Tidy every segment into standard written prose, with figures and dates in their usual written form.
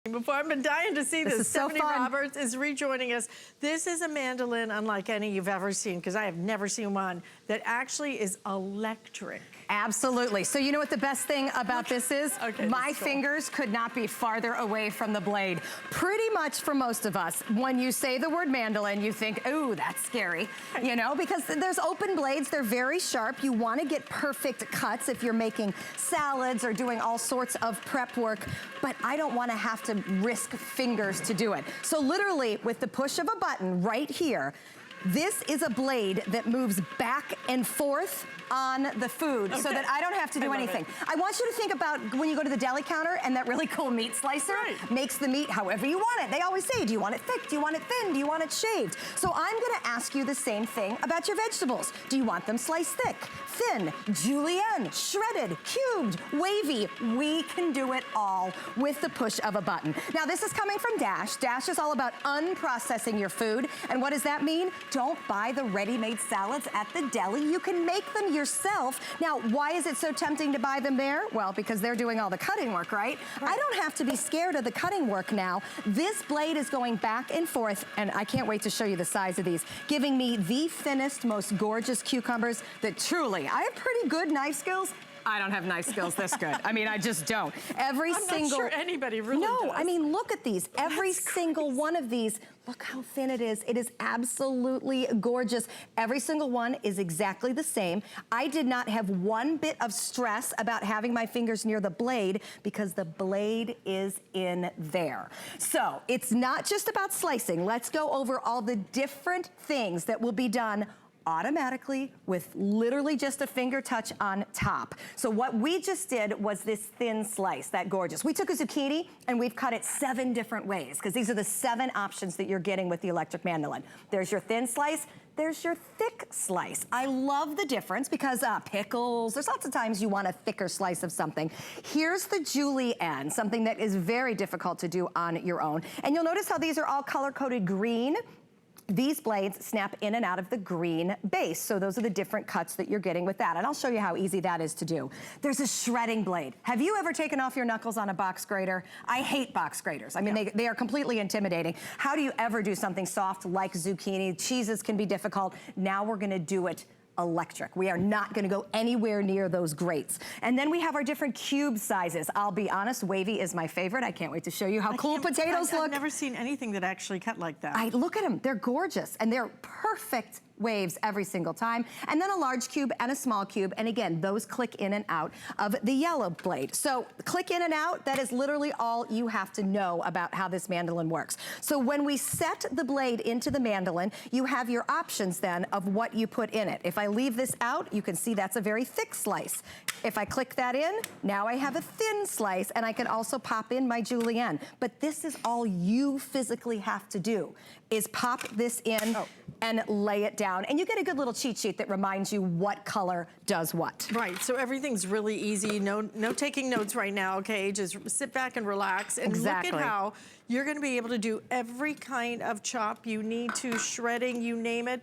Before I've been dying to see this. So Stephanie Roberts is rejoining us. This is a mandolin unlike any you've ever seen, because I have never seen one that actually is electric. Absolutely. So you know what the best thing about this is? Okay, my fingers could not be farther away from the blade. Pretty much for most of us, when you say the word mandolin, you think, ooh, that's scary, you know, because there's open blades, they're very sharp. You want to get perfect cuts if you're making salads or doing all sorts of prep work, but I don't want to have to risk fingers to do it. So literally, with the push of a button right here, this is a blade that moves back and forth on the food so that I don't have to do anything. I want you to think about when you go to the deli counter and that really cool meat slicer makes the meat however you want it. They always say, do you want it thick? Do you want it thin? Do you want it shaved? So I'm gonna ask you the same thing about your vegetables. Do you want them sliced thick, thin, julienne, shredded, cubed, wavy? We can do it all with the push of a button. Now this is coming from Dash. Dash is all about unprocessing your food. And what does that mean? Don't buy the ready-made salads at the deli. You can make them yourself. Now, why is it so tempting to buy them there? Well, because they're doing all the cutting work, right? I don't have to be scared of the cutting work now. This blade is going back and forth, and I can't wait to show you the size of these, giving me the thinnest, most gorgeous cucumbers that truly, I have pretty good knife skills. I don't have knife skills this good. I mean, I just don't. I'm not sure anybody really does. I mean, look at these. Every single one of these, look how thin it is. It is absolutely gorgeous. Every single one is exactly the same. I did not have one bit of stress about having my fingers near the blade because the blade is in there. So it's not just about slicing. Let's go over all the different things that will be done automatically with literally just a finger touch on top. So what we just did was this thin slice, that gorgeous. We took a zucchini and we've cut it 7 different ways because these are the 7 options that you're getting with the electric mandolin. There's your thin slice, there's your thick slice. I love the difference because pickles, there's lots of times you want a thicker slice of something. Here's the Julienne, something that is very difficult to do on your own. And you'll notice how these are all color-coded green. These blades snap in and out of the green base. So those are the different cuts that you're getting with that. And I'll show you how easy that is to do. There's a shredding blade. Have you ever taken off your knuckles on a box grater? I hate box graters. I mean, they are completely intimidating. How do you ever do something soft like zucchini? Cheeses can be difficult. Now we're gonna do it electric. We are not gonna go anywhere near those grates. And then we have our different cube sizes. I'll be honest, Wavy is my favorite. I can't wait to show you how cool potatoes look. I've never seen anything that actually cut like that. Look at them, they're gorgeous and they're perfect waves every single time. And then a large cube and a small cube. And again, those click in and out of the yellow blade. So click in and out, that is literally all you have to know about how this mandolin works. So when we set the blade into the mandolin, you have your options then of what you put in it. If I leave this out, you can see that's a very thick slice. If I click that in, now I have a thin slice and I can also pop in my julienne. But this is all you physically have to do, is pop this in and lay it down. And you get a good little cheat sheet that reminds you what color does what. Right, so everything's really easy. No taking notes right now, okay? Just sit back and relax and look at how you're gonna be able to do every kind of chop you need to, shredding, you name it.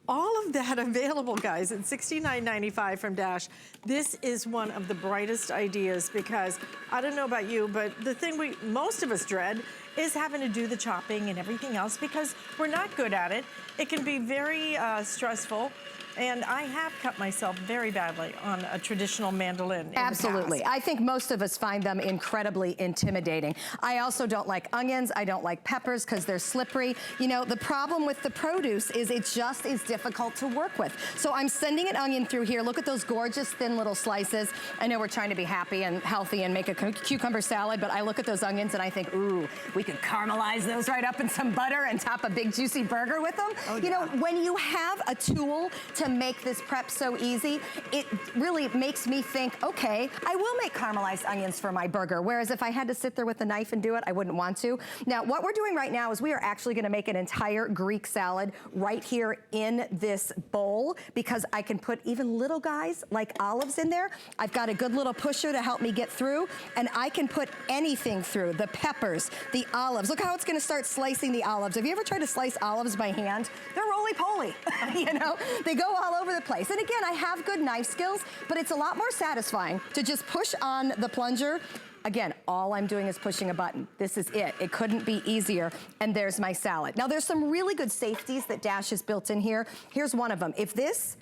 All of that available, guys, at $69.95 from Dash. This is one of the brightest ideas because, I don't know about you, but the thing most of us dread is having to do the chopping and everything else because we're not good at it. It can be very stressful. And I have cut myself very badly on a traditional mandolin. Absolutely. I think most of us find them incredibly intimidating. I also don't like onions. I don't like peppers because they're slippery. You know, the problem with the produce is it just is difficult to work with. So I'm sending an onion through here. Look at those gorgeous thin little slices. I know we're trying to be happy and healthy and make a cucumber salad, but I look at those onions and I think, ooh, we could caramelize those right up in some butter and top a big juicy burger with them. You know, when you have a tool to make this prep so easy, it really makes me think, okay, I will make caramelized onions for my burger, whereas if I had to sit there with a knife and do it, I wouldn't want to. Now, what we're doing right now is we are actually gonna make an entire Greek salad right here in this bowl because I can put even little guys like olives in there. I've got a good little pusher to help me get through, and I can put anything through, the peppers, the olives. Look how it's gonna start slicing the olives. Have you ever tried to slice olives by hand? They're roly-poly, you know? They go all over the place. And again, I have good knife skills, but it's a lot more satisfying to just push on the plunger Again, all I'm doing is pushing a button. This is it. It couldn't be easier. And there's my salad. Now, there's some really good safeties that Dash has built in here. Here's one of them. If this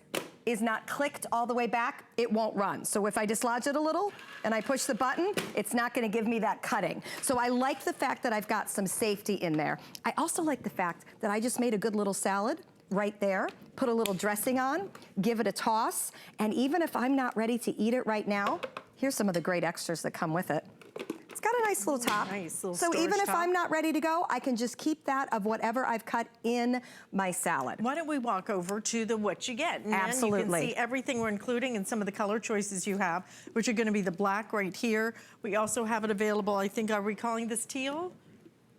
is not clicked all the way back, it won't run. So if I dislodge it a little and I push the button, it's not gonna give me that cutting. So I like the fact that I've got some safety in there. I also like the fact that I just made a good little salad right there, put a little dressing on, give it a toss, and even if I'm not ready to eat it right now, here's some of the great extras that come with it. It's got a nice little top. Nice little so even if I'm not ready to go, I can just keep that of whatever I've cut in my salad. Why don't we walk over to the what you get? And Absolutely. you can see everything we're including and some of the color choices you have, which are gonna be the black right here. We also have it available, I think, are we calling this teal?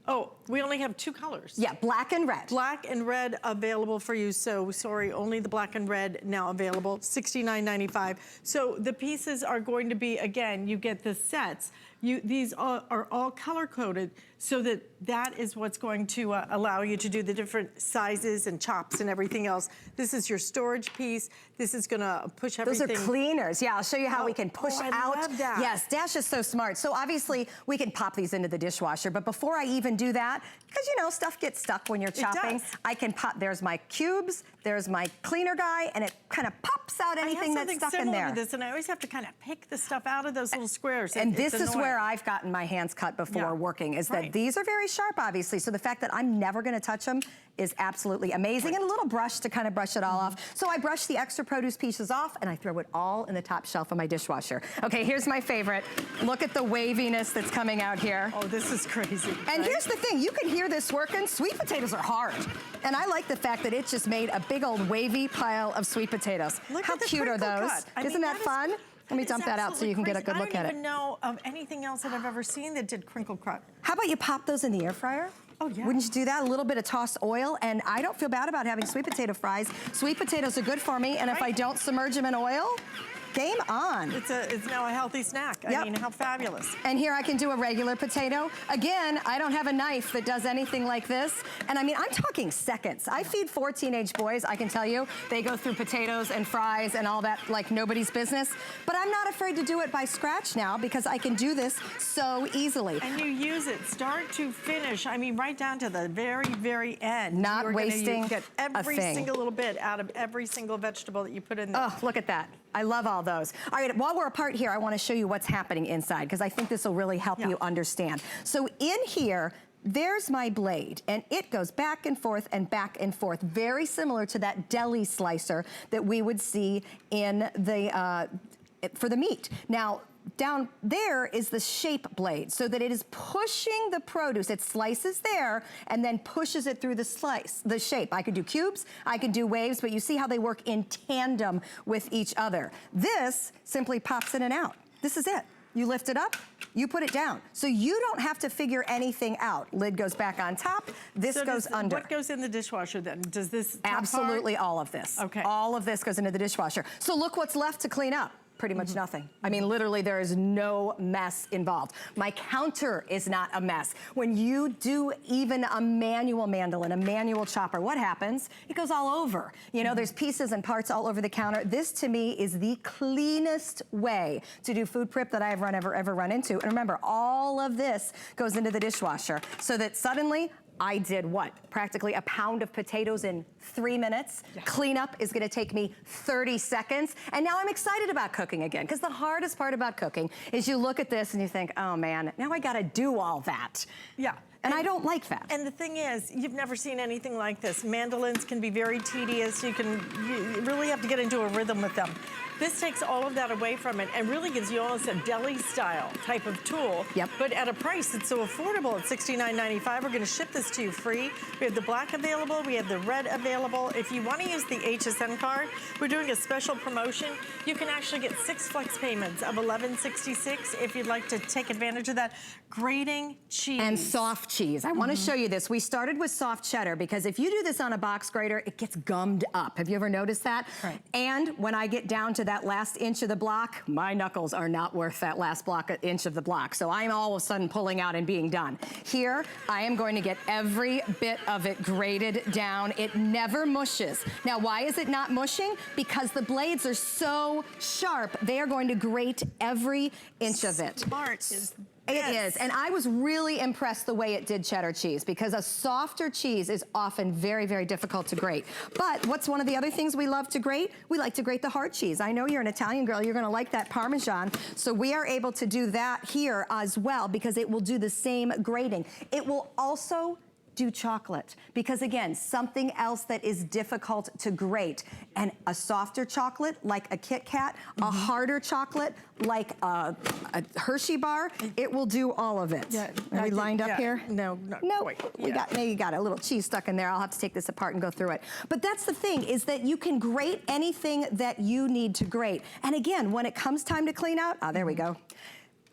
Oh, we only have 2 colors. Yeah, black and red. Black and red available for you. So sorry, only the black and red now available, $69.95. So the pieces are going to be, again, you get the sets. These are all color coded so that is what's going to allow you to do the different sizes and chops and everything else. This is your storage piece. This is gonna push everything. Those are cleaners. Yeah, I'll show you how we can push out. I love that. Yes, Dash is so smart. So obviously we can pop these into the dishwasher, but before I even do that, because you know, stuff gets stuck when you're chopping, I can pop, there's my cubes, there's my cleaner guy, and it kind of pops out anything that's stuck in there. To this, and I always have to kind of pick the stuff out of those little squares. And this is where I've gotten my hands cut before working, is that these are very sharp, obviously. So the fact that I'm never gonna touch them is absolutely amazing. And a little brush to kind of brush it all off. So I brush the extra produce pieces off and I throw it all in the top shelf of my dishwasher. Okay, here's my favorite. Look at the waviness that's coming out here. Oh, this is crazy. And here's the thing, you can hear this working. Sweet potatoes are hard. And I like the fact that it just made a big old wavy pile of sweet potatoes. Look How at the cute are those? Isn't that fun? Let me dump that out so you can get a good look at it. I don't even know of anything else that I've ever seen that did crinkle cut. How about you pop those in the air fryer? Oh, yeah. Wouldn't you do that? A little bit of tossed oil, and I don't feel bad about having sweet potato fries. Sweet potatoes are good for me, and if I don't submerge them in oil, game on. It's now a healthy snack. I mean, how fabulous. And here I can do a regular potato. Again, I don't have a knife that does anything like this. And I mean, I'm talking seconds. I feed 4 teenage boys, I can tell you. They go through potatoes and fries and all that like nobody's business. But I'm not afraid to do it by scratch now because I can do this so easily. And you use it start to finish. I mean, right down to the very, very end. Not wasting get every single little bit out of every single vegetable that you put in there. Oh, look at that. I love all those. All right, while we're apart here, I want to show you what's happening inside because I think this will really help you understand. So in here, there's my blade, and it goes back and forth, very similar to that deli slicer that we would see in the for the meat. Now, down there is the shape blade so that it is pushing the produce. It slices there and then pushes it through the shape. I could do cubes, I could do waves, but you see how they work in tandem with each other. This simply pops in and out. This is it. You lift it up, you put it down. So you don't have to figure anything out. Lid goes back on top, this goes under. What goes in the dishwasher then? Does this Absolutely all of this. Okay. All of this goes into the dishwasher. So look what's left to clean up. Pretty much nothing. I mean, literally, there is no mess involved. My counter is not a mess. When you do even a manual mandolin, a manual chopper, what happens? It goes all over. You know, there's pieces and parts all over the counter. This, to me, is the cleanest way to do food prep that I've ever run into. And remember, all of this goes into the dishwasher so that suddenly, I did what? Practically a pound of potatoes in 3 minutes. Cleanup is gonna take me 30 seconds. And now I'm excited about cooking again, because the hardest part about cooking is you look at this and you think, oh man, now I gotta do all that. Yeah. And I don't like that. And the thing is, you've never seen anything like this. Mandolins can be very tedious. You really have to get into a rhythm with them. This takes all of that away from it and really gives you almost a deli style type of tool. Yep. But at a price that's so affordable at $69.95. We're gonna ship this to you free. We have the black available, we have the red available. If you wanna use the HSN card, we're doing a special promotion. You can actually get 6 flex payments of $11.66 if you'd like to take advantage of that. Grating cheese. And soft cheese. I wanna show you this. We started with soft cheddar because if you do this on a box grater, it gets gummed up. Have you ever noticed that? Right. And when I get down to that last inch of the block, my knuckles are not worth that last inch of the block. So I'm all of a sudden pulling out and being done. Here, I am going to get every bit of it grated down. It never mushes. Now, why is it not mushing? Because the blades are so sharp, they are going to grate every inch of it. Smart is It is, and I was really impressed the way it did cheddar cheese, because a softer cheese is often very, very difficult to grate. But what's one of the other things we love to grate? We like to grate the hard cheese. I know you're an Italian girl, you're gonna like that Parmesan, so we are able to do that here as well, because it will do the same grating. It will also do chocolate, because again, something else that is difficult to grate, and a softer chocolate like a Kit Kat, a harder chocolate like a Hershey bar, it will do all of it. Yeah, Are we lined up here? No, not quite. Now you got a little cheese stuck in there. I'll have to take this apart and go through it. But that's the thing, is that you can grate anything that you need to grate. And again, when it comes time to clean out, there we go.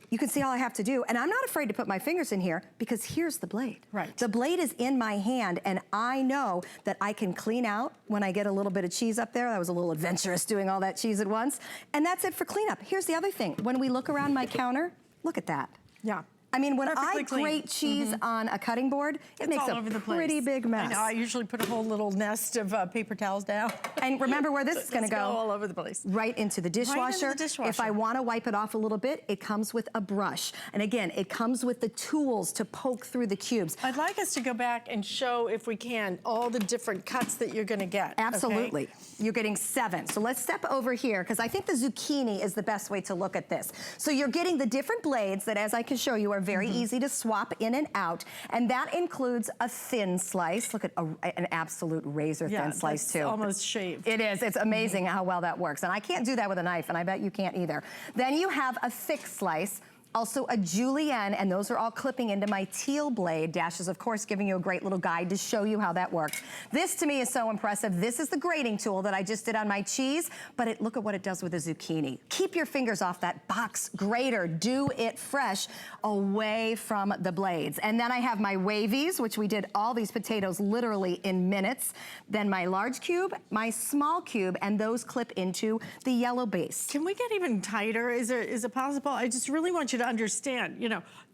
You can see all I have to do, and I'm not afraid to put my fingers in here, because here's the blade. Right. The blade is in my hand, and I know that I can clean out when I get a little bit of cheese up there. That was a little adventurous doing all that cheese at once. And that's it for cleanup. Here's the other thing. When we look around my counter, look at that. Yeah. I mean, when Perfectly I clean. grate cheese on a cutting board, it makes all a over the place. pretty big mess. I know, I usually put a whole little nest of paper towels down. And remember where this is gonna go? all over the place. Right into the dishwasher. Right into the dishwasher. If I wanna wipe it off a little bit, it comes with a brush. And again, it comes with the tools to poke through the cubes. I'd like us to go back and show, if we can, all the different cuts that you're gonna get. Absolutely. Okay? You're getting 7. So let's step over here, because I think the zucchini is the best way to look at this. So you're getting the different blades that, as I can show you, are very easy to swap in and out. And that includes a thin slice. Look at an absolute razor thin slice too. Almost shaved. It is. It's amazing how well that works. And I can't do that with a knife, and I bet you can't either. Then you have a thick slice. Also a Julienne, and those are all clipping into my teal blade. Dash is, of course, giving you a great little guide to show you how that works. This, to me, is so impressive. This is the grating tool that I just did on my cheese, but look at what it does with the zucchini. Keep your fingers off that box grater. Do it fresh, away from the blades. And then I have my Wavies, which we did all these potatoes literally in minutes. Then my large cube, my small cube, and those clip into the yellow base. Can we get even tighter? Is it possible? I just really want you to understand,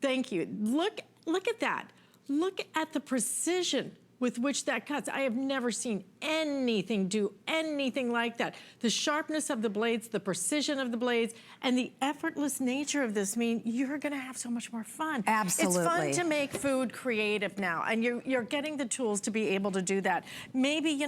thank you. Look at that. Look at the precision with which that cuts. I have never seen anything do anything like that. The sharpness of the blades, the precision of the blades, and the effortless nature of this mean you're gonna have so much more fun. Absolutely. It's fun to make food creative now, and you're getting the tools to be able to do that. Maybe,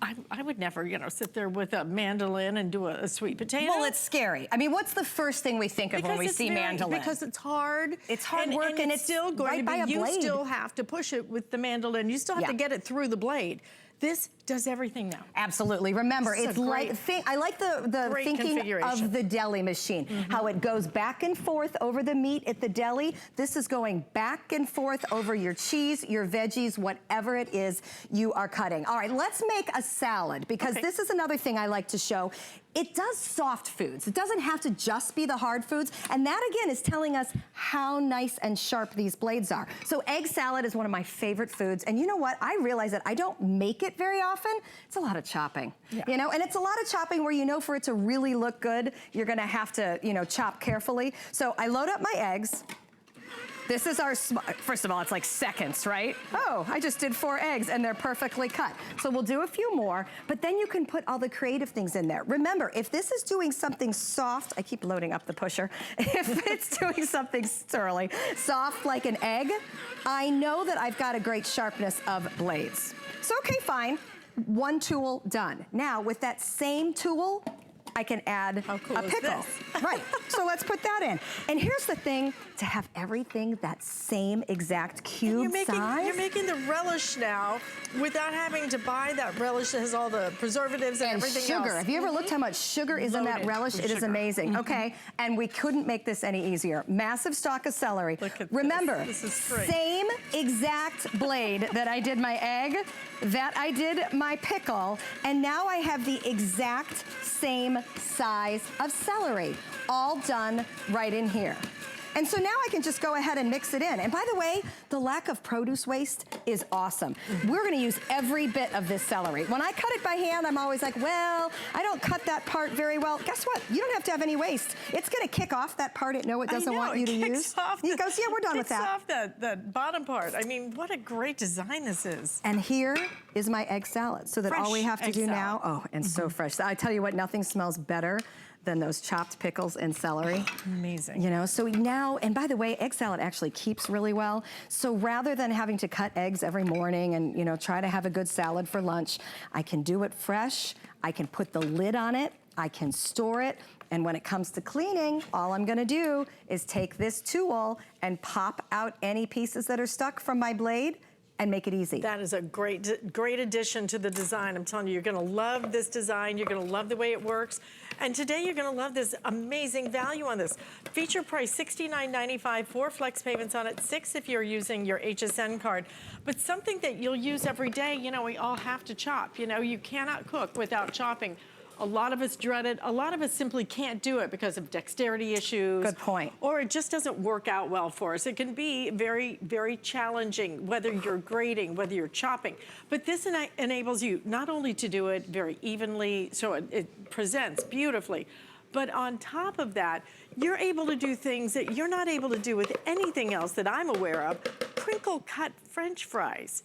I would never, sit there with a mandolin and do a sweet potato. Well, it's scary. I mean, what's the first thing we think of when we see mandolin? Because it's hard. It's hard work, and it's still going right to by be, a blade. you still have to push it with the mandolin. You still have to get it through the blade. This does everything now. Absolutely. Remember, it's like, I like the thinking of the deli machine, how it goes back and forth over the meat at the deli. This is going back and forth over your cheese, your veggies, whatever it is you are cutting. All right, let's make a salad, because this is another thing I like to show. It does soft foods. It doesn't have to just be the hard foods. And that, again, is telling us how nice and sharp these blades are. So egg salad is one of my favorite foods. And you know what? I realize that I don't make it very often. It's a lot of chopping, and it's a lot of chopping where, for it to really look good, you're gonna have to, chop carefully. So I load up my eggs. This is our, first of all, it's like seconds, right? Oh, I just did 4 eggs and they're perfectly cut. So we'll do a few more, but then you can put all the creative things in there. Remember, if this is doing something soft, I keep loading up the pusher. If it's doing something soft like an egg, I know that I've got a great sharpness of blades. So, okay, fine, 1 tool done. Now, with that same tool, I can add a pickle. Right, so let's put that in. And here's the thing, to have everything that same exact cube size. You're making the relish now without having to buy that relish that has all the preservatives and everything sugar. else. Have you ever looked how much sugar is in that relish? It is amazing. Okay, and we couldn't make this any easier. Massive stalk of celery. Look at Remember, this is great. Same exact blade that I did my egg, that I did my pickle, and now I have the exact same size of celery, all done right in here. And so now I can just go ahead and mix it in. And by the way, the lack of produce waste is awesome. We're gonna use every bit of this celery. When I cut it by hand, I'm always like, well, I don't cut that part very well. Guess what? You don't have to have any waste. It's gonna kick off that part it doesn't want you to use. It goes, yeah, we're done with that. Kicks off that bottom part. I mean, what a great design this is. And here is my egg salad. So that all we have to do now, and so fresh. I tell you what, nothing smells better than those chopped pickles and celery. Amazing. You know, so now, and by the way, egg salad actually keeps really well. So rather than having to cut eggs every morning and, you know, try to have a good salad for lunch, I can do it fresh. I can put the lid on it. I can store it. And when it comes to cleaning, all I'm gonna do is take this tool and pop out any pieces that are stuck from my blade and make it easy. That is a great addition to the design. I'm telling you, you're gonna love this design. You're gonna love the way it works. And today you're gonna love this amazing value on this. Feature price $69.95, 4 flex payments on it, 6 if you're using your HSN card. But something that you'll use every day, you know, we all have to chop. You know, you cannot cook without chopping. A lot of us dread it. A lot of us simply can't do it because of dexterity issues. Good point. Or it just doesn't work out well for us. It can be very, very challenging, whether you're grating, whether you're chopping. But this enables you not only to do it very evenly, so it presents beautifully, but on top of that, you're able to do things that you're not able to do with anything else that I'm aware of. Crinkle cut French fries.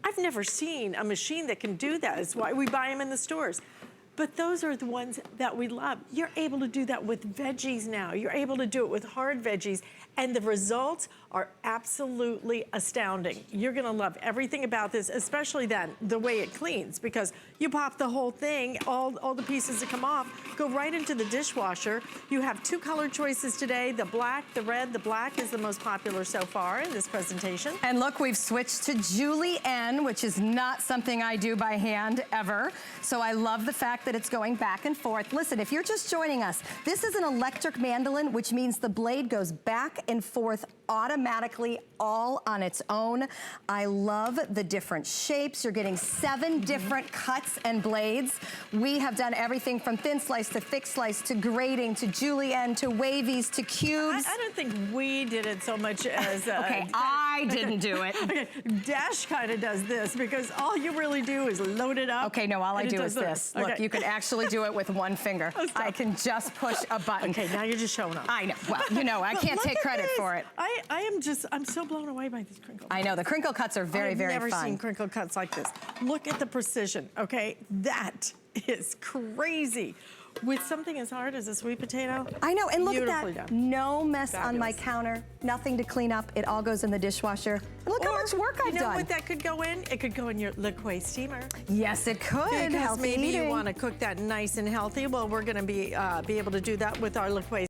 I've never seen a machine that can do that. It's why we buy them in the stores. But those are the ones that we love. You're able to do that with veggies now. You're able to do it with hard veggies, and the results are absolutely astounding. You're gonna love everything about this, especially then the way it cleans, because you pop the whole thing, all the pieces that come off, go right into the dishwasher. You have 2 color choices today, the black, the red. The black is the most popular so far in this presentation. And look, we've switched to Julienne, which is not something I do by hand ever. So I love the fact that it's going back and forth. Listen, if you're just joining us, this is an electric mandolin, which means the blade goes back and forth automatically all on its own. I love the different shapes. You're getting 7 different cuts and blades. We have done everything from thin slice to thick slice to grating to Julienne to wavies to cubes. I don't think we did it so much as... okay, I didn't do it. Okay, Dash kind of does this because all you really do is load it up. Okay, no, all I do is this. Okay. Look, you can actually do it with one finger. I can just push a button. Okay, now you're just showing up. I know. Well, you know, I can't take credit for it. I'm so blown away by these crinkle cuts. I know, the crinkle cuts are very, very fun. I've never seen crinkle cuts like this. Look at the precision, okay? That is crazy. With something as hard as a sweet potato. I know, and look at that. Done. No mess on my counter, nothing to clean up. It all goes in the dishwasher. And look how much work I've done. You know what that could go in? It could go in your liquid steamer. Yes, it could. Because maybe you want to cook that nice and healthy. Well, we're going to be able to do that with our liquid